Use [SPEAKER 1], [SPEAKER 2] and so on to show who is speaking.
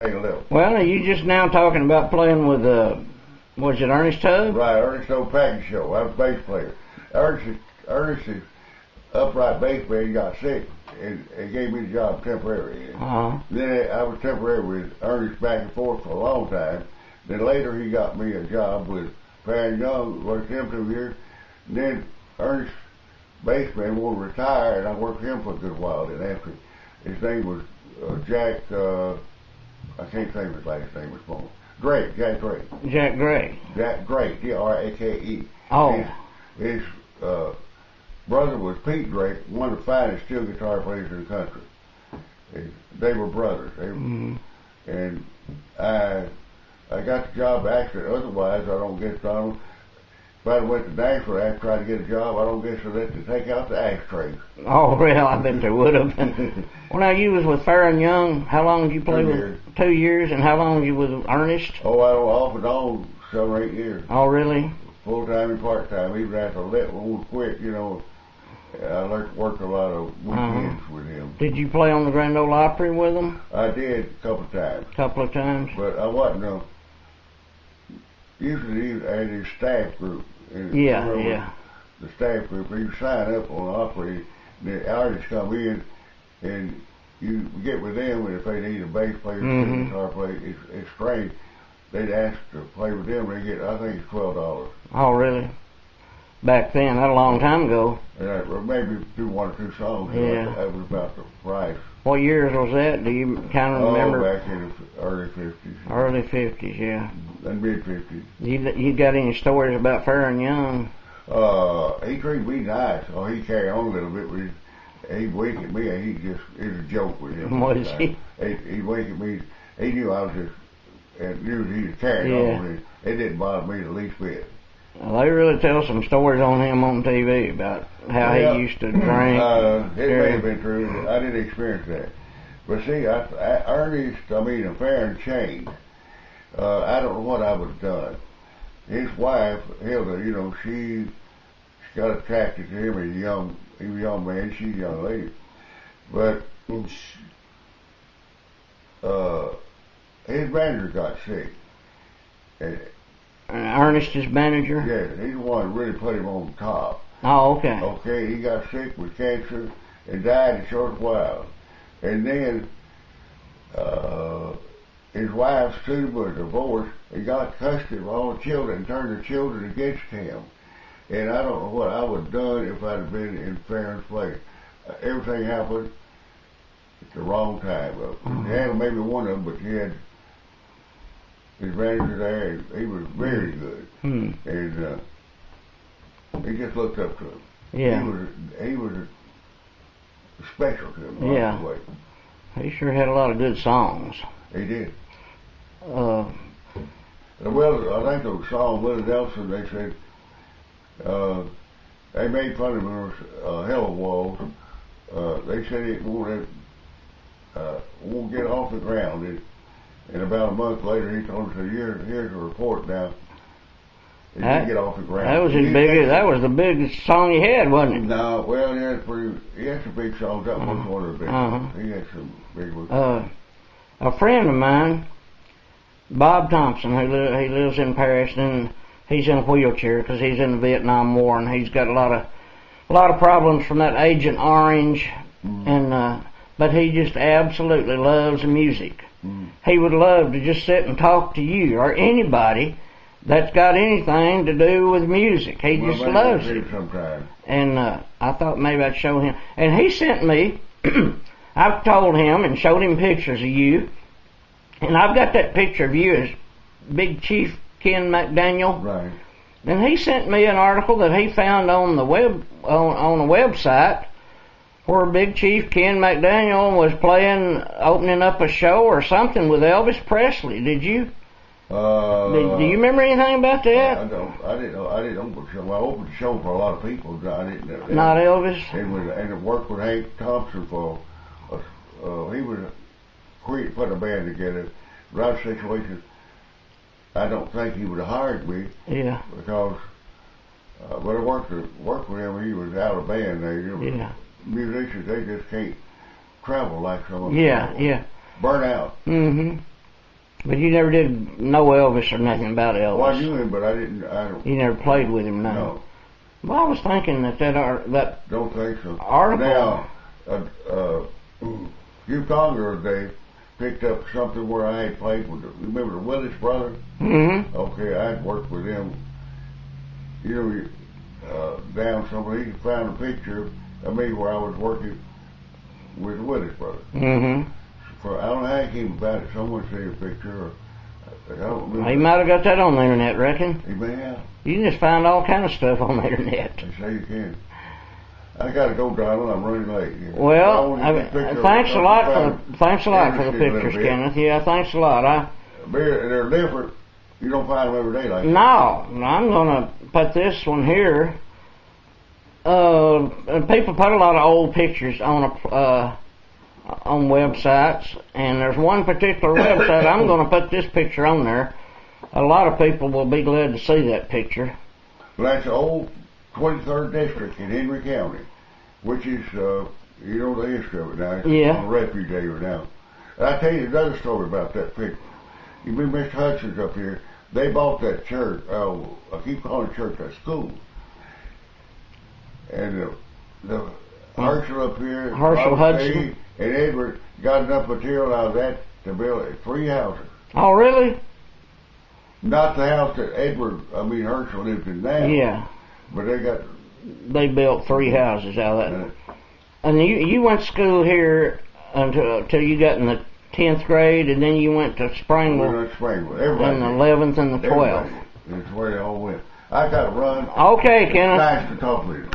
[SPEAKER 1] Well, are you just now talking about playing with, was it Earnest Tubb?
[SPEAKER 2] Right, Earnest Tubb package show. I was a bass player. Ernest's upright bass player got sick and gave me the job temporarily. Then I was temporary with Ernest back and forth for a long time. Then later he got me a job with Farron Young, worked him 2 years. And then Ernest's bass man wanted to retire, and I worked for him for a good while. Then after, his name was Jack. I can't think of his last name. Was wrong. Jack Gray.
[SPEAKER 1] Jack Gray.
[SPEAKER 2] Jack Gray, Grake.
[SPEAKER 1] Oh.
[SPEAKER 2] His brother was Pete Drake, one of the finest steel guitar players in the country. They were brothers. And I got the job actually. Otherwise, I don't get done. If I went to Nashville after trying to get a job, I don't get so that to take out the ashtrays.
[SPEAKER 1] Oh, well, I bet there would have. Well, now you was with Farron Young. How long did you play
[SPEAKER 2] 2
[SPEAKER 1] with?
[SPEAKER 2] years.
[SPEAKER 1] 2 years. And how long were you with Ernest?
[SPEAKER 2] Oh, I was off and on 7 or 8 years.
[SPEAKER 1] Oh, really?
[SPEAKER 2] Full time and part time. Even after I let one quit, I learned to work a lot of weekends with him.
[SPEAKER 1] Did you play on the Grand Ole Opry with him?
[SPEAKER 2] I did a couple of times.
[SPEAKER 1] Couple of times?
[SPEAKER 2] But I wasn't. Usually he had his staff group.
[SPEAKER 1] Yeah.
[SPEAKER 2] The staff group, you sign up on Opry, and the artists come in, and you get with them, and if they need a bass player, guitar player, it's strange. They'd ask to play with them, they get, I think it's $12.
[SPEAKER 1] Oh, really? Back then, that a long time ago.
[SPEAKER 2] Or maybe do 1 or 2 songs.
[SPEAKER 1] Yeah.
[SPEAKER 2] That was about the price.
[SPEAKER 1] What years was that? Do you kind of remember?
[SPEAKER 2] Oh, back in the early 50s.
[SPEAKER 1] Early 50s, yeah.
[SPEAKER 2] And mid 50s.
[SPEAKER 1] You got any stories about Farron Young?
[SPEAKER 2] He treated me nice. Oh, he carried on a little bit with he'd wink at me, and it was a joke with him.
[SPEAKER 1] Was he?
[SPEAKER 2] He'd wink at me. He knew I was just, and knew he was carrying on. And it didn't bother me the least bit.
[SPEAKER 1] Well, they really tell some stories on him on TV about how he used to drink.
[SPEAKER 2] It may have been true. I didn't experience that. But see, Farron changed. I don't know what I would have done. His wife, Hilda, she got attracted to him as he was a young man, she's a young lady. But his manager got sick.
[SPEAKER 1] Ernest, his manager?
[SPEAKER 2] Yeah, he's the one who really put him on top.
[SPEAKER 1] Oh, okay.
[SPEAKER 2] Okay, he got sick with cancer and died in a short while. And then his wife sued him for a divorce. He got custody of all the children and turned the children against him. And I don't know what I would have done if I'd have been in Farron's place. Everything happened at the wrong time. He had maybe one of them, but he had his manager there, and he was very good. And he just looked up to him.
[SPEAKER 1] Yeah.
[SPEAKER 2] He was special to him.
[SPEAKER 1] Yeah. He sure had a lot of good songs.
[SPEAKER 2] He did.
[SPEAKER 1] Well,
[SPEAKER 2] I think the song Willie Nelson, they said, they made fun of him on Hell of Walls. They said it won't get off the ground. And about a month later, he told us, here's a report now. It didn't get off the ground.
[SPEAKER 1] That was the biggest song he had, wasn't it?
[SPEAKER 2] No, well, he had some big songs. That was one of the big He had some big ones.
[SPEAKER 1] A friend of mine, Bob Thompson, he lives in Paris, and he's in a wheelchair because he's in the Vietnam War, and he's got a lot of problems from that Agent Orange, but he just absolutely loves music. He would love to just sit and talk to you or anybody that's got anything to do with music. He just loves it. And I thought maybe I'd show him. And he sent me, I've told him and showed him pictures of you. And I've got that picture of you as Big Chief Ken McDaniel.
[SPEAKER 2] Right.
[SPEAKER 1] And he sent me an article that he found on the on a website where Big Chief Ken McDaniel was opening up a show or something with Elvis Presley. Did you? Do you remember anything about that?
[SPEAKER 2] I didn't open the show. I opened the show for a lot of people. I didn't know.
[SPEAKER 1] Not Elvis?
[SPEAKER 2] And it worked with Hank Thompson for, he was putting a band together. Right situation, I don't think he would have hired me.
[SPEAKER 1] Yeah.
[SPEAKER 2] Because, when I worked with him, he was out of band.
[SPEAKER 1] Yeah.
[SPEAKER 2] Musicians, they just can't travel like some of them.
[SPEAKER 1] Yeah.
[SPEAKER 2] Burn out.
[SPEAKER 1] But you never did know Elvis or nothing about Elvis.
[SPEAKER 2] Well, I knew him, but I don't.
[SPEAKER 1] You never played with him, no.
[SPEAKER 2] No.
[SPEAKER 1] Well, I was thinking that
[SPEAKER 2] Don't think so.
[SPEAKER 1] article.
[SPEAKER 2] Now, Hugh Conger, they picked up something where I had played with. Remember the Willis brothers?
[SPEAKER 1] Mm-hmm.
[SPEAKER 2] Okay, I had worked with them. You know, down somewhere, he found a picture of me where I was working with the Willis brothers.
[SPEAKER 1] Mm-hmm.
[SPEAKER 2] I don't know how he came about it. Someone sent a picture. I don't remember.
[SPEAKER 1] He might have got that on the internet, reckon.
[SPEAKER 2] He may have.
[SPEAKER 1] You can just find all kind of stuff on the internet.
[SPEAKER 2] They say you can. I gotta go, Donald. I'm running late.
[SPEAKER 1] Well, thanks a lot for the pictures, Kenneth. Yeah, thanks a lot.
[SPEAKER 2] They're different. You don't find them every day like that.
[SPEAKER 1] No, I'm gonna put this one here. People put a lot of old pictures on websites, and there's one particular website I'm going to put this picture on there. A lot of people will be glad to see that picture.
[SPEAKER 2] Well, that's the old 23rd district in Henry County, which is, you know the history of it now. It's on a refuge area now. And I'll tell you another story about that picture. You remember Mr. Hudson's up here? They bought that church. I keep calling it church, that school. And the Herschel up here,
[SPEAKER 1] Herschel Hudson,
[SPEAKER 2] and Edward got enough material out of that to build 3 houses.
[SPEAKER 1] Oh, really?
[SPEAKER 2] Not the house that Herschel lived in now.
[SPEAKER 1] Yeah.
[SPEAKER 2] But
[SPEAKER 1] they built 3 houses out of that. And you went to school here until you got in the 10th grade, and then you went to Springville.
[SPEAKER 2] We went to Springville. Everybody.
[SPEAKER 1] In the 11th and the 12th.
[SPEAKER 2] That's where they all went. I got to run.
[SPEAKER 1] Okay, Kenneth.
[SPEAKER 2] Nice to talk with you.